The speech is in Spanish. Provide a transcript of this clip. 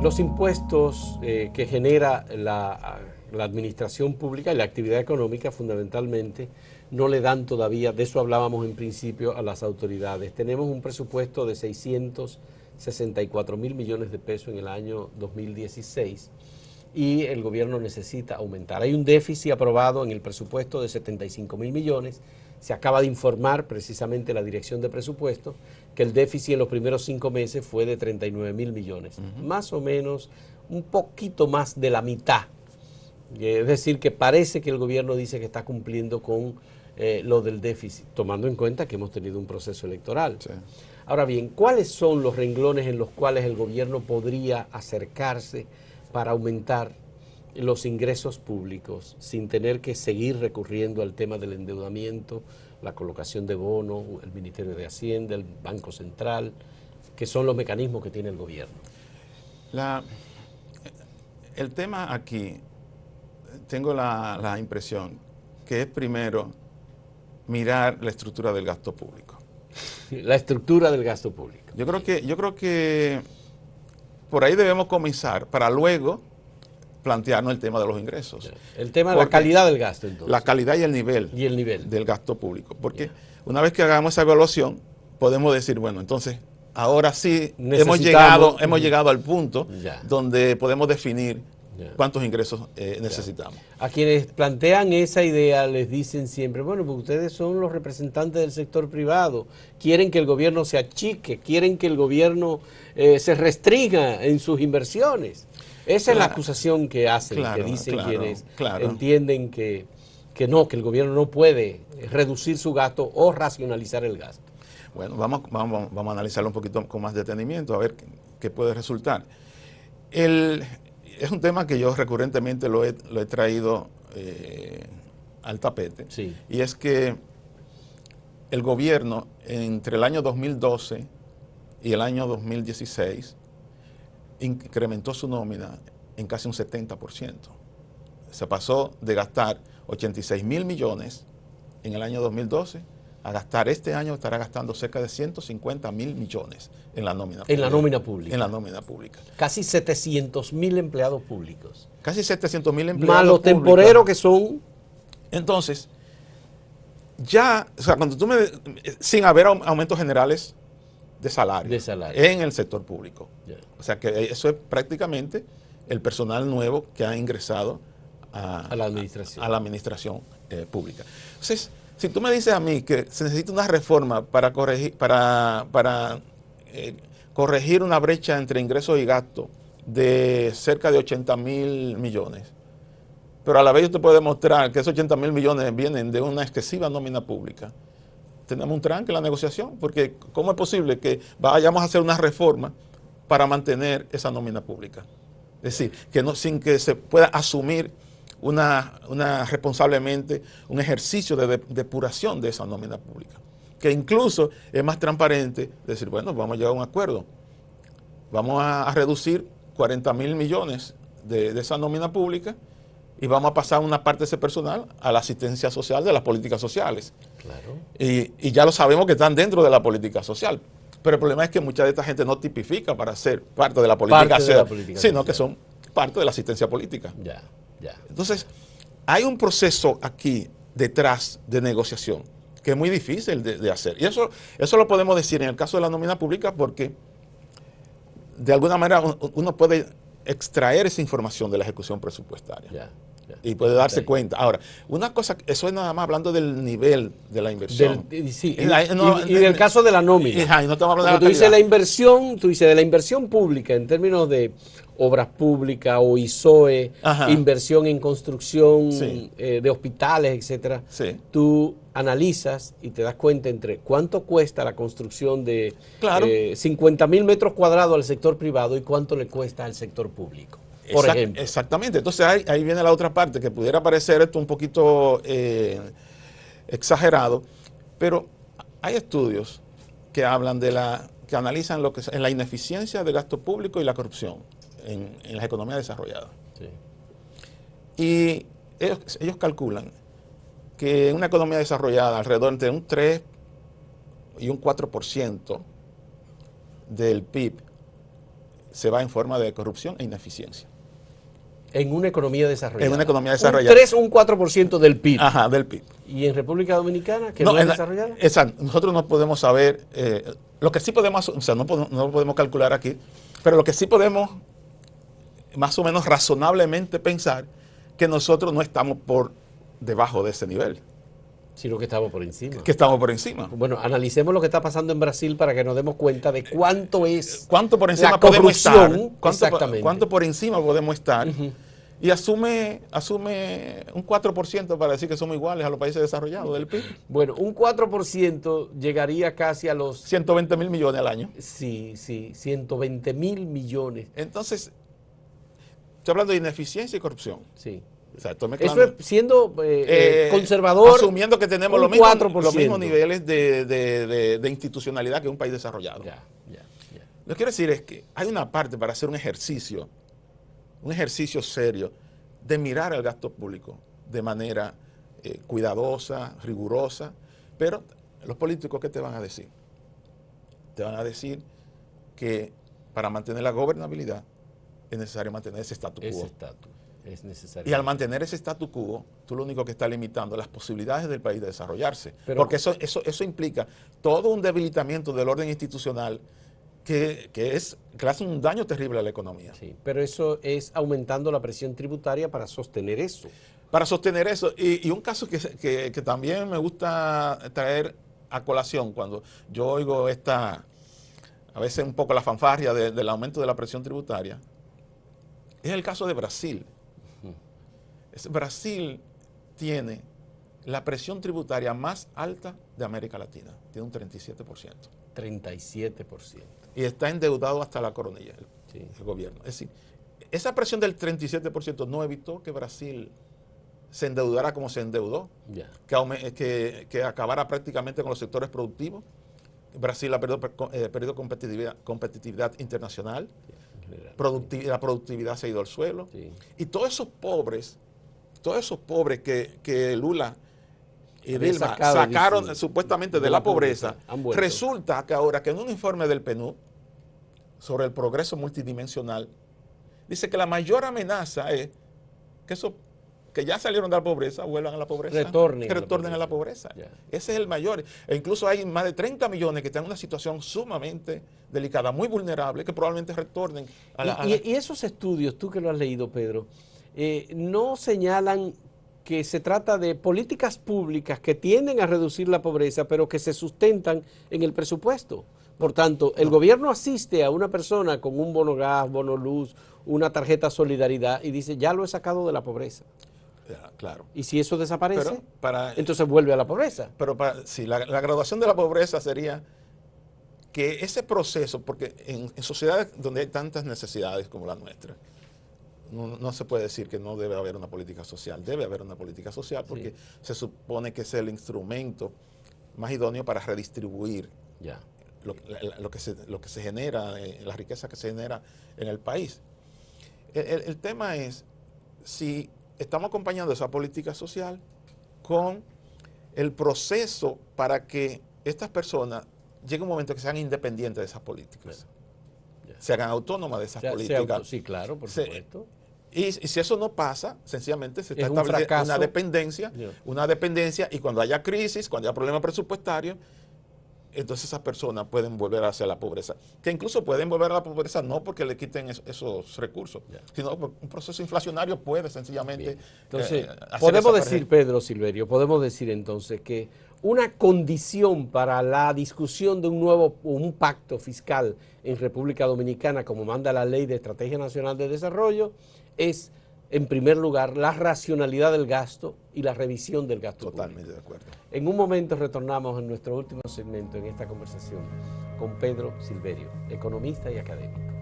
Los impuestos que genera la administración pública y la actividad económica fundamentalmente no le dan todavía, de eso hablábamos en principio, a las autoridades. Tenemos un presupuesto de 664.000 millones de pesos en el año 2016 y el gobierno necesita aumentar. Hay un déficit aprobado en el presupuesto de 75.000 millones. Se acaba de informar precisamente la Dirección de Presupuestos que el déficit en los primeros 5 meses fue de 39.000 millones. Más o menos un poquito más de la mitad. Es decir, que parece que el gobierno dice que está cumpliendo con lo del déficit, tomando en cuenta que hemos tenido un proceso electoral. Sí. Ahora bien, ¿cuáles son los renglones en los cuales el gobierno podría acercarse para aumentar los ingresos públicos sin tener que seguir recurriendo al tema del endeudamiento, la colocación de bonos, el Ministerio de Hacienda, el Banco Central, que son los mecanismos que tiene el gobierno? El tema aquí, tengo la impresión que es primero mirar la estructura del gasto público. La estructura del gasto público. Yo creo que por ahí debemos comenzar para luego plantearnos el tema de los ingresos. El tema de la calidad del gasto, entonces. La calidad y el nivel del gasto público. Porque una vez que hagamos esa evaluación, podemos decir, bueno, entonces, ahora sí hemos llegado al punto donde podemos definir cuántos ingresos necesitamos. A quienes plantean esa idea les dicen siempre, bueno, pues ustedes son los representantes del sector privado, quieren que el gobierno se achique, quieren que el gobierno se restrinja en sus inversiones. Esa es la acusación que hacen, que dicen quienes entienden que no, que el gobierno no puede reducir su gasto o racionalizar el gasto. Bueno, vamos a analizarlo un poquito con más detenimiento, a ver qué puede resultar. Es un tema que yo recurrentemente lo he traído al tapete. Sí. Y es que el gobierno entre el año 2012 y el año 2016 incrementó su nómina en casi un 70%. Se pasó de gastar 86.000 millones en el año 2012 a gastar este año, estará gastando cerca de 150.000 millones en la nómina pública. En la nómina pública. En la nómina pública. Casi 700.000 empleados públicos. Casi 700.000 empleados más los temporeros que son. Entonces, ya, o sea, cuando sin haber aumentos generales de salario en el sector público. O sea que eso es prácticamente el personal nuevo que ha ingresado a la administración pública. Entonces, si tú me dices a mí que se necesita una reforma para corregir una brecha entre ingresos y gastos de cerca de 80.000 millones, pero a la vez yo te puedo demostrar que esos 80.000 millones vienen de una excesiva nómina pública, tenemos un tranque en la negociación, porque ¿cómo es posible que vayamos a hacer una reforma para mantener esa nómina pública? Es decir, sin que se pueda asumir responsablemente un ejercicio de depuración de esa nómina pública, que incluso es más transparente decir, bueno, vamos a llegar a un acuerdo, vamos a reducir 40.000 millones de esa nómina pública y vamos a pasar una parte de ese personal a la asistencia social de las políticas sociales. Claro. Y ya lo sabemos que están dentro de la política social. Pero el problema es que mucha de esta gente no tipifica para ser parte de la política social, sino que son parte de la asistencia política. Entonces, hay un proceso aquí detrás de negociación que es muy difícil de hacer. Y eso lo podemos decir en el caso de la nómina pública porque de alguna manera uno puede extraer esa información de la ejecución presupuestaria. Y puede darse cuenta. Ahora, una cosa, eso es nada más hablando del nivel de la inversión. Y del caso de la nómina. No estamos hablando de la tú dices la inversión, tú dices de la inversión pública en términos de obras públicas o ISOE, inversión en construcción de hospitales, etcétera. Sí. Tú analizas y te das cuenta entre cuánto cuesta la construcción de 50.000 metros cuadrados al sector privado y cuánto le cuesta al sector público. Por ejemplo. Exactamente. Entonces ahí viene la otra parte, que pudiera parecer esto un poquito exagerado, pero hay estudios que hablan que analizan lo que es la ineficiencia del gasto público y la corrupción en las economías desarrolladas. Sí. Y ellos calculan que en una economía desarrollada alrededor entre un 3 y un 4% del PIB se va en forma de corrupción e ineficiencia. En una economía desarrollada. En una economía desarrollada. Un 3 o un 4% del PIB. Ajá, del PIB. ¿Y en República Dominicana, que no es desarrollada? Exacto. Nosotros no podemos saber, lo que sí podemos, o sea, no lo podemos calcular aquí, pero lo que sí podemos más o menos razonablemente pensar que nosotros no estamos por debajo de ese nivel. Sino que estamos por encima. Que estamos por encima. Bueno, analicemos lo que está pasando en Brasil para que nos demos cuenta de cuánto es cuánto por encima la podemos estar. Exactamente. Cuánto por encima podemos estar. Y asume un 4% para decir que somos iguales a los países desarrollados del PIB. Bueno, un 4% llegaría casi a los... 120.000 millones al año. Sí, 120.000 millones. Entonces, estoy hablando de ineficiencia y corrupción. Sí. O sea, eso es siendo conservador. Asumiendo que tenemos los mismos niveles de institucionalidad que un país desarrollado. Lo que quiero decir es que hay una parte para hacer un ejercicio serio de mirar el gasto público de manera cuidadosa, rigurosa, pero los políticos, ¿qué te van a decir? Te van a decir que para mantener la gobernabilidad es necesario mantener ese statu quo. Es necesario. Y al mantener ese statu quo, tú lo único que estás limitando las posibilidades del país de desarrollarse. Porque eso implica todo un debilitamiento del orden institucional que hace un daño terrible a la economía. Sí, pero eso es aumentando la presión tributaria para sostener eso. Para sostener eso. Y un caso que también me gusta traer a colación cuando yo oigo a veces un poco la fanfarria del aumento de la presión tributaria, es el caso de Brasil. Brasil tiene la presión tributaria más alta de América Latina, tiene un 37%. 37%. Y está endeudado hasta la coronilla el gobierno. Es decir, esa presión del 37% no evitó que Brasil se endeudara como se endeudó, que acabara prácticamente con los sectores productivos. Brasil ha perdido competitividad internacional, la productividad se ha ido al suelo. Y todos esos pobres que Lula y Dilma sacaron supuestamente de la pobreza, resulta que ahora que en un informe del PNUD sobre el progreso multidimensional, dice que la mayor amenaza es que ya salieron de la pobreza, vuelvan a la pobreza, retornen a la pobreza. Ese es el mayor. E incluso hay más de 30 millones que están en una situación sumamente delicada, muy vulnerable, que probablemente retornen a la... Y esos estudios, tú que lo has leído, Pedro, no señalan que se trata de políticas públicas que tienden a reducir la pobreza, pero que se sustentan en el presupuesto. Por tanto, el gobierno asiste a una persona con un bono gas, bono luz, una tarjeta solidaridad y dice, ya lo he sacado de la pobreza. Claro. Y si eso desaparece, entonces vuelve a la pobreza. Pero la graduación de la pobreza sería que ese proceso, porque en sociedades donde hay tantas necesidades como la nuestra, no se puede decir que no debe haber una política social. Debe haber una política social porque se supone que es el instrumento más idóneo para redistribuir lo que se genera, la riqueza que se genera en el país. El tema es si estamos acompañando esa política social con el proceso para que estas personas llegue un momento que sean independientes de esas políticas. Se hagan autónomas de esas políticas. Sí, claro, por supuesto. Y si eso no pasa, sencillamente se está estableciendo una dependencia, y cuando haya crisis, cuando haya problemas presupuestarios, entonces esas personas pueden volver hacia la pobreza. Que incluso pueden volver a la pobreza no porque le quiten esos recursos, sino porque un proceso inflacionario puede sencillamente... Entonces, podemos decir, Pedro Silverio, podemos decir entonces que una condición para la discusión de un pacto fiscal en República Dominicana, como manda la Ley de Estrategia Nacional de Desarrollo, es, en primer lugar, la racionalidad del gasto y la revisión del gasto público. Totalmente de acuerdo. En un momento retornamos en nuestro último segmento en esta conversación con Pedro Silverio, economista y académico.